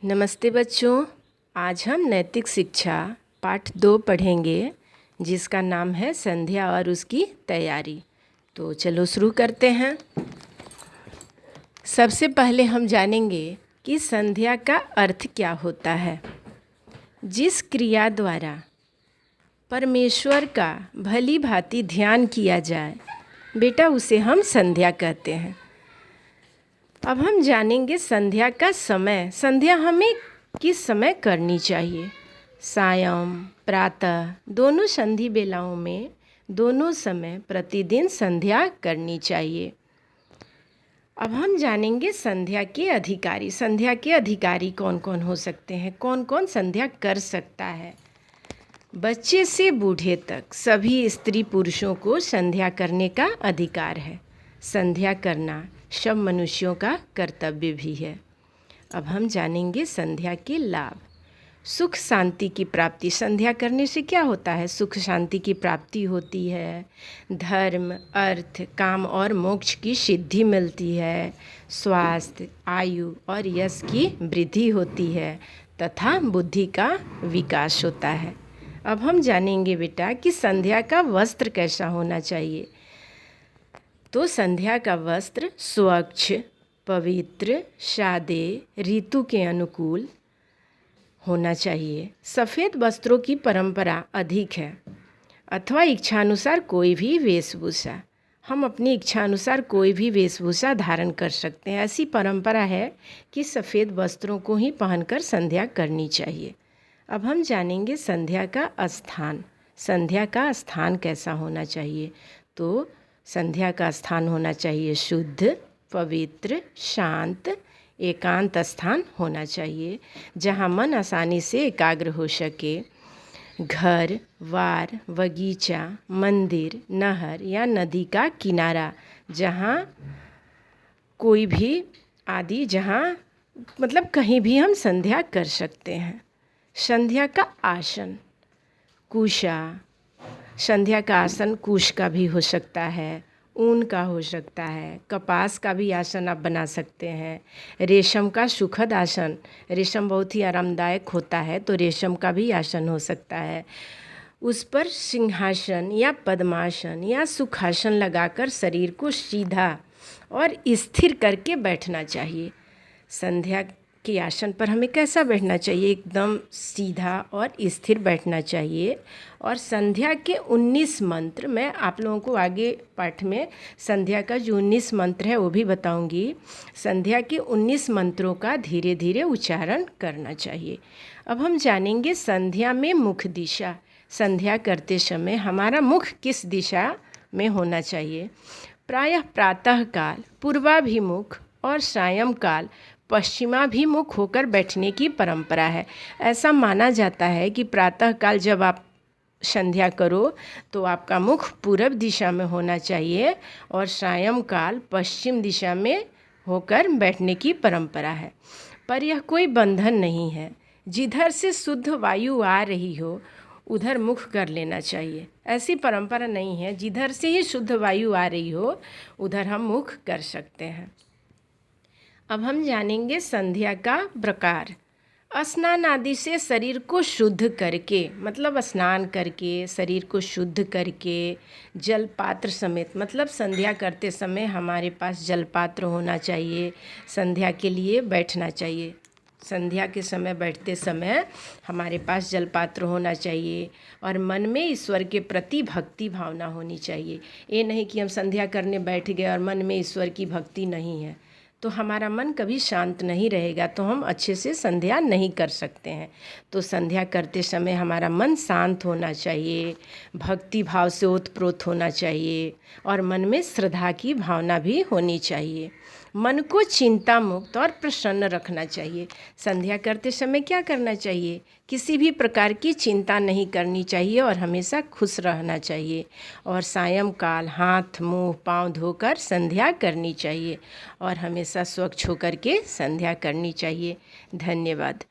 नमस्ते बच्चों। आज हम नैतिक शिक्षा पाठ 2 पढ़ेंगे, जिसका नाम है संध्या और उसकी तैयारी। तो चलो शुरू करते हैं। सबसे पहले हम जानेंगे कि संध्या का अर्थ क्या होता है। जिस क्रिया द्वारा परमेश्वर का भली भांति ध्यान किया जाए बेटा, उसे हम संध्या कहते हैं। अब हम जानेंगे संध्या का समय। संध्या हमें किस समय करनी चाहिए? सायं, प्रातः, दोनों संधि बेलाओं में दोनों समय प्रतिदिन संध्या करनी चाहिए। अब हम जानेंगे संध्या के अधिकारी। संध्या के अधिकारी कौन कौन हो सकते हैं, कौन कौन संध्या कर सकता है। बच्चे से बूढ़े तक सभी स्त्री पुरुषों को संध्या करने का अधिकार है। संध्या करना सब मनुष्यों का कर्तव्य भी है। अब हम जानेंगे संध्या के लाभ। सुख शांति की प्राप्ति। संध्या करने से क्या होता है? सुख शांति की प्राप्ति होती है। धर्म, अर्थ, काम और मोक्ष की सिद्धि मिलती है। स्वास्थ्य, आयु और यश की वृद्धि होती है तथा बुद्धि का विकास होता है। अब हम जानेंगे बेटा कि संध्या का वस्त्र कैसा होना चाहिए। तो संध्या का वस्त्र स्वच्छ, पवित्र, सादे, ऋतु के अनुकूल होना चाहिए। सफ़ेद वस्त्रों की परंपरा अधिक है, अथवा इच्छानुसार कोई भी वेशभूषा। हम अपनी इच्छानुसार कोई भी वेशभूषा धारण कर सकते हैं। ऐसी परंपरा है कि सफ़ेद वस्त्रों को ही पहनकर संध्या करनी चाहिए। अब हम जानेंगे संध्या का स्थान। संध्या का स्थान कैसा होना चाहिए? तो संध्या का स्थान होना चाहिए शुद्ध, पवित्र, शांत, एकांत स्थान होना चाहिए, जहाँ मन आसानी से एकाग्र हो सके। घर, वार, बगीचा, मंदिर, नहर या नदी का किनारा, जहाँ कोई भी आदि, जहाँ मतलब कहीं भी हम संध्या कर सकते हैं। संध्या का आसन कुशा। संध्या का आसन कुश का भी हो सकता है, ऊन का हो सकता है, कपास का भी आसन आप बना सकते हैं। रेशम का सुखद आसन, रेशम बहुत ही आरामदायक होता है, तो रेशम का भी आसन हो सकता है। उस पर सिंहासन या पद्मासन या सुखासन लगाकर शरीर को सीधा और स्थिर करके बैठना चाहिए। संध्या के आसन पर हमें कैसा बैठना चाहिए? एकदम सीधा और स्थिर बैठना चाहिए। और संध्या के 19 मंत्र, मैं आप लोगों को आगे पाठ में संध्या का जो 19 मंत्र है वो भी बताऊंगी। संध्या के 19 मंत्रों का धीरे धीरे उच्चारण करना चाहिए। अब हम जानेंगे संध्या में मुख दिशा। संध्या करते समय हमारा मुख किस दिशा में होना चाहिए? प्रायः प्रातः काल पूर्वाभिमुख और सायंकाल पश्चिमाभिमुख होकर बैठने की परंपरा है। ऐसा माना जाता है कि प्रातः काल जब आप संध्या करो तो आपका मुख पूरब दिशा में होना चाहिए और सायंकाल पश्चिम दिशा में होकर बैठने की परंपरा है। पर यह कोई बंधन नहीं है। जिधर से शुद्ध वायु आ रही हो उधर मुख कर लेना चाहिए। ऐसी परंपरा नहीं है, जिधर से ही शुद्ध वायु आ रही हो उधर हम मुख कर सकते हैं। अब हम जानेंगे संध्या का प्रकार। स्नान आदि से शरीर को शुद्ध करके, मतलब स्नान करके शरीर को शुद्ध करके, जल पात्र समेत, मतलब संध्या करते समय हमारे पास जल पात्र होना चाहिए। संध्या के लिए बैठना चाहिए। संध्या के समय बैठते समय हमारे पास जल पात्र होना चाहिए और मन में ईश्वर के प्रति भक्ति भावना होनी चाहिए। ये नहीं कि हम संध्या करने बैठ गए और मन में ईश्वर की भक्ति नहीं है, तो हमारा मन कभी शांत नहीं रहेगा, तो हम अच्छे से संध्या नहीं कर सकते हैं। तो संध्या करते समय हमारा मन शांत होना चाहिए, भक्ति भाव से ओतप्रोत होना चाहिए और मन में श्रद्धा की भावना भी होनी चाहिए। मन को चिंता मुक्त और प्रसन्न रखना चाहिए। संध्या करते समय क्या करना चाहिए? किसी भी प्रकार की चिंता नहीं करनी चाहिए और हमेशा खुश रहना चाहिए। और सायंकाल हाथ मुंह पाँव धोकर संध्या करनी चाहिए और हमेशा स्वच्छ होकर के संध्या करनी चाहिए। धन्यवाद।